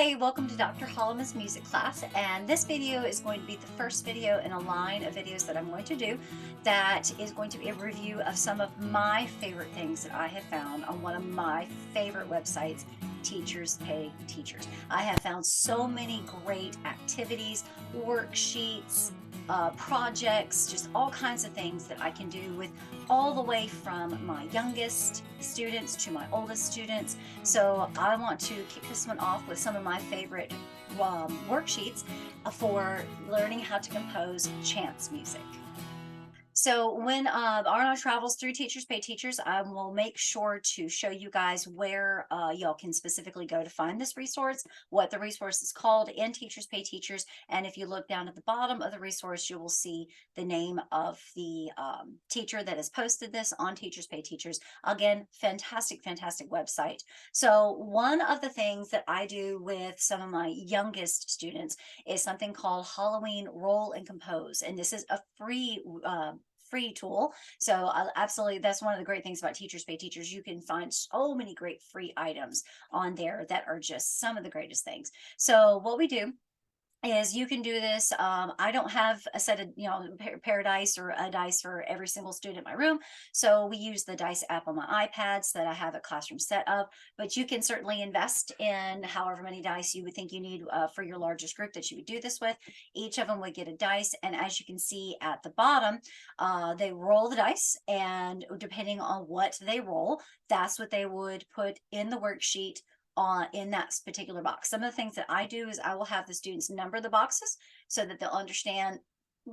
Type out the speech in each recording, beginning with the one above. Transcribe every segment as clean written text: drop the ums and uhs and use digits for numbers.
Hey, welcome to Dr. Holloman's music class, and this video is going to be the first video in a line of videos that I'm going to do that is going to be a review of some of my favorite things that I have found on one of my favorite websites, Teachers Pay Teachers. I have found so many great activities, worksheets, projects, just all kinds of things that I can do with all the way from my youngest students to my oldest students. So I want to kick this one off with some of my favorite worksheets for learning how to compose chants music. So when Arno travels through Teachers Pay Teachers, I will make sure to show you guys where y'all can specifically go to find this resource, what the resource is called in Teachers Pay Teachers. And if you look down at the bottom of the resource, you will see the name of the teacher that has posted this on Teachers Pay Teachers. Again, fantastic, fantastic website. So one of the things that I do with some of my youngest students is something called Halloween Roll and Compose. And this is a free tool. So absolutely, that's one of the great things about Teachers Pay Teachers. You can find so many great free items on there that are just some of the greatest things. So what we do is you can do this. I don't have a set of, pair dice or a dice for every single student in my room. So we use the dice app on my iPad so that I have a classroom set up, but you can certainly invest in however many dice you would think you need for your largest group that you would do this with. Each of them would get a dice. And as you can see at the bottom, they roll the dice, and depending on what they roll, that's what they would put in the worksheet in that particular box. Some of the things that I do is I will have the students number the boxes so that they'll understand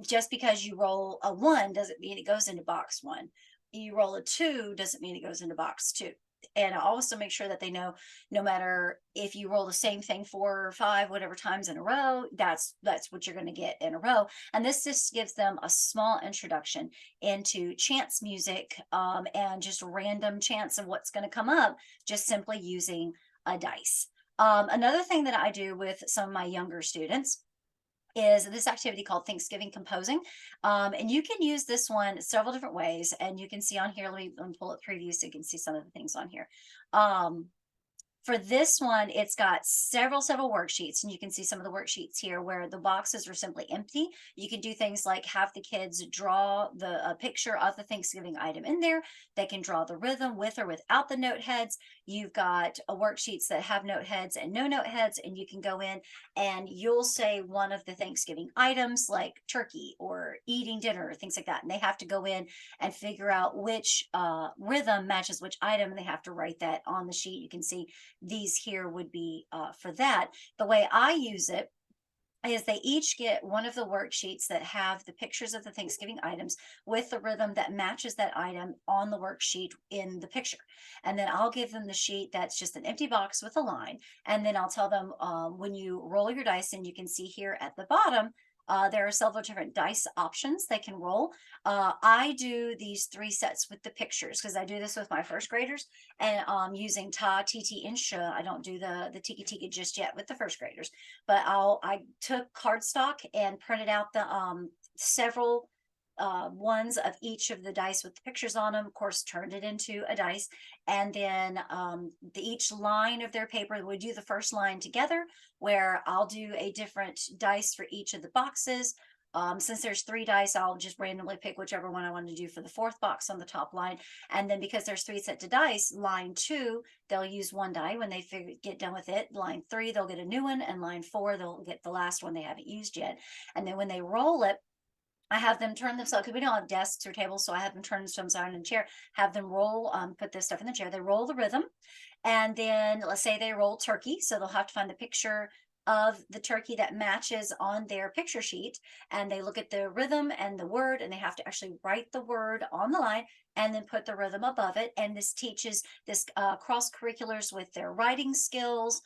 just because you roll a 1 doesn't mean it goes into box 1. You roll a 2 doesn't mean it goes into box 2. And I also make sure that they know no matter if you roll the same thing 4 or 5, whatever times in a row, that's what you're going to get in a row. And this just gives them a small introduction into chants music and just random chants of what's going to come up, just simply using a dice. Another thing that I do with some of my younger students is this activity called Thanksgiving Composing. And you can use this one several different ways. And you can see on here, let me pull up preview so you can see some of the things on here. For this one, it's got several worksheets, and you can see some of the worksheets here where the boxes are simply empty. You can do things like have the kids draw a picture of the Thanksgiving item in there. They can draw the rhythm with or without the note heads. You've got worksheets that have note heads and no note heads, and you can go in and you'll say one of the Thanksgiving items like turkey or eating dinner or things like that. And they have to go in and figure out which rhythm matches which item, and they have to write that on the sheet. You can see these here would be for that. The way I use it is they each get one of the worksheets that have the pictures of the Thanksgiving items with the rhythm that matches that item on the worksheet in the picture. And then I'll give them the sheet that's just an empty box with a line. And then I'll tell them when you roll your dice, and you can see here at the bottom, there are several different dice options they can roll. I do these 3 sets with the pictures because I do this with my first graders, and using ta, titi, and sha. I don't do the tiki tiki just yet with the first graders, but I took cardstock and printed out the several ones of each of the dice with the pictures on them, of course, turned it into a dice. And then each line of their paper, we do the first line together, where I'll do a different dice for each of the boxes. Since there's 3 dice, I'll just randomly pick whichever one I want to do for the 4th box on the top line. And then because there's 3 sets of dice, line 2, they'll use 1 die when they get done with it. Line 3, they'll get a new one. And line 4, they'll get the last one they haven't used yet. And then when they roll it, I have them turn themselves, because we don't have desks or tables, so I have them turn themselves on in a chair, have them roll, put this stuff in the chair. They roll the rhythm, and then let's say they roll turkey, so they'll have to find the picture of the turkey that matches on their picture sheet, and they look at the rhythm and the word, and they have to actually write the word on the line and then put the rhythm above it. And this teaches this cross curriculars with their writing skills,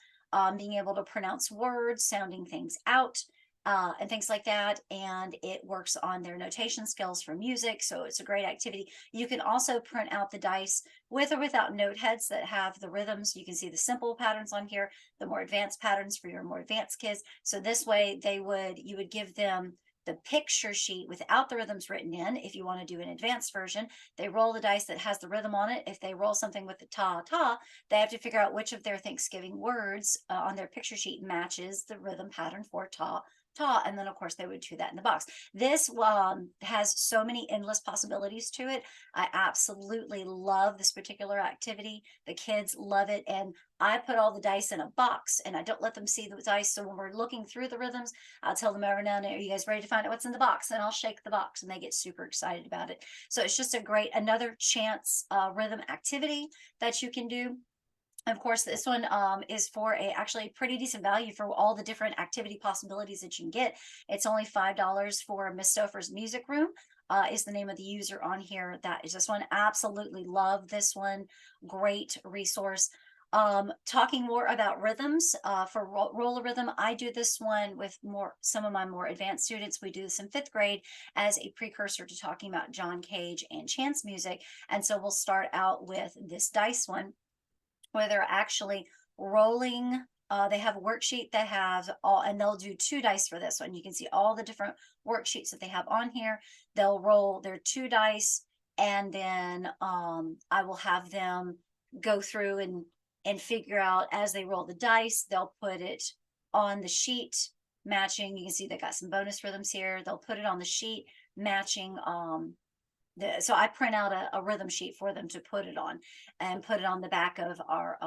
being able to pronounce words, sounding things out, and things like that. And it works on their notation skills for music. So it's a great activity. You can also print out the dice with or without note heads that have the rhythms. You can see the simple patterns on here, the more advanced patterns for your more advanced kids. So this way you would give them the picture sheet without the rhythms written in. If you want to do an advanced version, they roll the dice that has the rhythm on it. If they roll something with the ta ta, they have to figure out which of their Thanksgiving words on their picture sheet matches the rhythm pattern for ta ta, and then of course they would do that in the box. This has so many endless possibilities to it. I absolutely love this particular activity. The kids love it, and I put all the dice in a box and I don't let them see the dice. So when we're looking through the rhythms, I'll tell them every now and then, are you guys ready to find out what's in the box? And I'll shake the box and they get super excited about it. So it's just a great, another chance rhythm activity that you can do. Of course, this one is for a actually pretty decent value for all the different activity possibilities that you can get. It's only $5 for Miss Stouffer's Music Room. Is the name of the user on here. That is this one. Absolutely love this one. Great resource. Talking more about rhythms for roller rhythm, I do this one with some of my more advanced students. We do this in 5th grade as a precursor to talking about John Cage and chance music. And so we'll start out with this dice one where they're actually rolling. They have a worksheet that has all, and they'll do 2 dice for this one. You can see all the different worksheets that they have on here. They'll roll their 2 dice, and then I will have them go through and figure out as they roll the dice. They'll put it on the sheet matching. You can see they got some bonus rhythms here. They'll put it on the sheet matching so I print out a rhythm sheet for them to put it on and put it on the back of our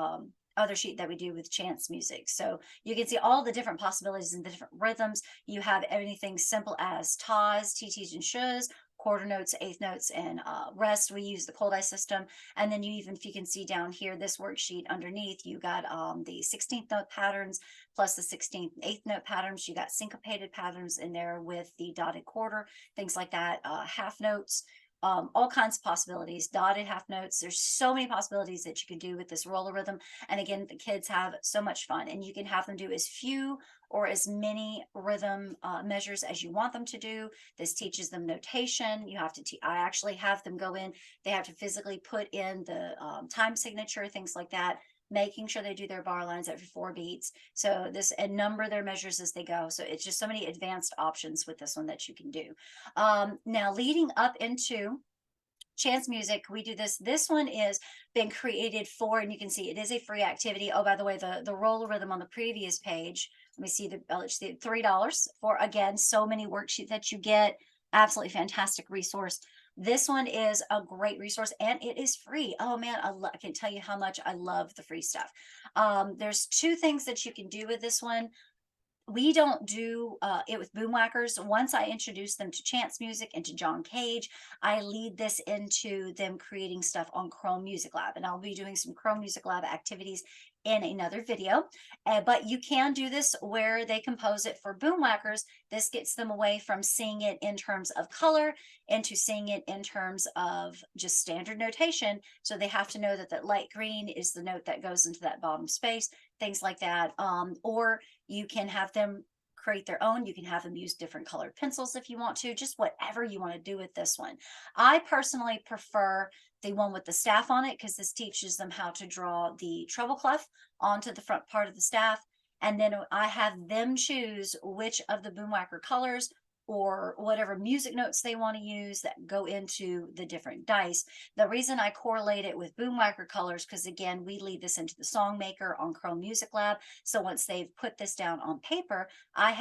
other sheet that we do with chance music. So you can see all the different possibilities and the different rhythms. You have anything simple as tas, TTs, and shs, quarter notes, eighth notes, and rest. We use the cold eye system. And then if you can see down here, this worksheet underneath, you got the 16th note patterns plus the 16th eighth note patterns. You got syncopated patterns in there with the dotted quarter, things like that, half notes. All kinds of possibilities, dotted half notes. There's so many possibilities that you can do with this roller rhythm. And again, the kids have so much fun, and you can have them do as few or as many rhythm measures as you want them to do. This teaches them notation. You have to, I actually have them go in, they have to physically put in the time signature, things like that, making sure they do their bar lines every 4 beats. So this, and number their measures as they go. So it's just so many advanced options with this one that you can do. Now leading up into chance music, we do this one is been created for, and you can see it is a free activity. Oh, by the way, the roller rhythm on the previous page, let me see, let's see, $3 for, again, so many worksheets that you get. Absolutely fantastic resource. This one is a great resource and it is free. Oh man, I can tell you how much I love the free stuff. There's 2 things that you can do with this one. We don't do it with boomwhackers. Once I introduce them to chance music and to John Cage, I lead this into them creating stuff on Chrome Music Lab, and I'll be doing some Chrome Music Lab activities in another video. But you can do this where they compose it for boomwhackers. This gets them away from seeing it in terms of color into seeing it in terms of just standard notation. So they have to know that that light green is the note that goes into that bottom space, things like that. Or you can have them create their own. You can have them use different colored pencils if you want to, just whatever you want to do with this one. I personally prefer the one with the staff on it because this teaches them how to draw the treble clef onto the front part of the staff. And then I have them choose which of the boomwhacker colors or whatever music notes they want to use that go into the different dice. The reason I correlate it with boomwhacker colors, because again, we lead this into the song maker on Chrome Music Lab. So once they've put this down on paper, I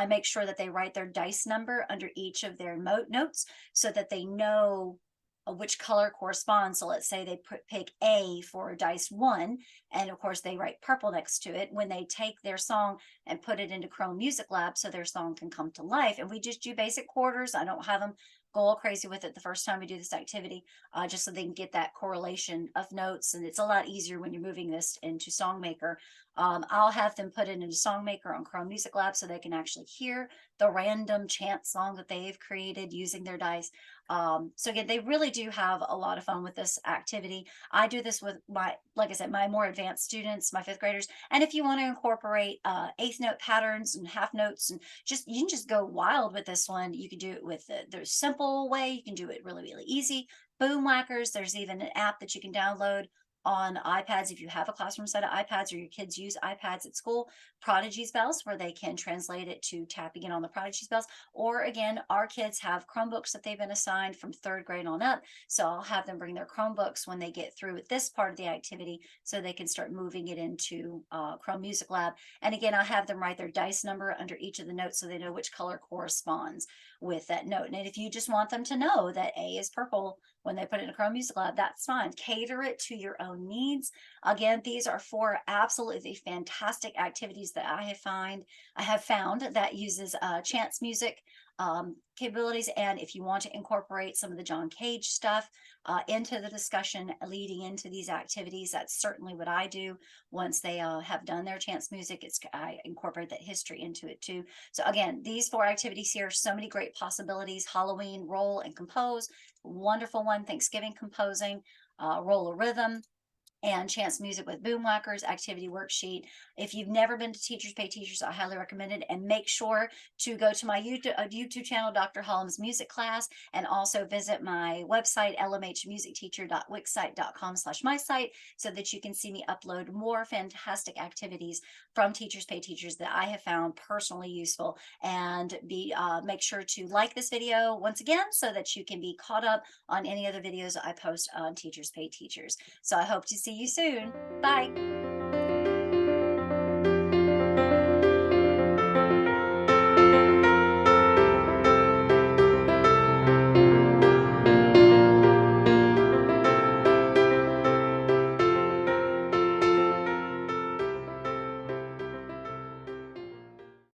make sure that they write their dice number under each of their notes so that they know which color corresponds. So let's say they pick A for dice 1, and of course they write purple next to it when they take their song and put it into Chrome Music Lab so their song can come to life. And we just do basic quarters. I don't have them go all crazy with it the first time we do this activity, just so they can get that correlation of notes. And it's a lot easier when you're moving this into Songmaker. I'll have them put it into Songmaker on Chrome Music Lab so they can actually hear the random chant song that they've created using their dice. So again, they really do have a lot of fun with this activity. I do this with like I said, my more advanced students, my 5th graders. And if you want to incorporate eighth note patterns and half notes, and you can just go wild with this one. You can do it with the simple way. You can do it really, really easy. Boom whackers. There's even an app that you can download on iPads, if you have a classroom set of iPads or your kids use iPads at school, Prodigy Spells, where they can translate it to tapping in on the Prodigy Spells. Or again, our kids have Chromebooks that they've been assigned from third grade on up. So I'll have them bring their Chromebooks when they get through with this part of the activity so they can start moving it into Chrome Music Lab. And again, I'll have them write their dice number under each of the notes so they know which color corresponds with that note. And if you just want them to know that A is purple when they put it in a Chrome Music Lab, that's fine. Cater it to your own needs. Again, these are four absolutely fantastic activities that I have found that uses chance music capabilities. And if you want to incorporate some of the John Cage stuff into the discussion leading into these activities, that's certainly what I do. Once they have done their chance music, I incorporate that history into it too. So again, these four activities here, so many great possibilities: Halloween, roll and compose, wonderful one; Thanksgiving composing, roll a rhythm, and chance music with boomwhackers activity worksheet. If you've never been to Teachers Pay Teachers, I highly recommend it. And make sure to go to my YouTube channel, Dr. Holland's Music Class, and also visit my website, lmhmusicteacher.wixsite.com/my site, so that you can see me upload more fantastic activities from Teachers Pay Teachers that I have found personally useful. And make sure to like this video once again so that you can be caught up on any other videos I post on Teachers Pay Teachers. So I hope to see you soon. Bye.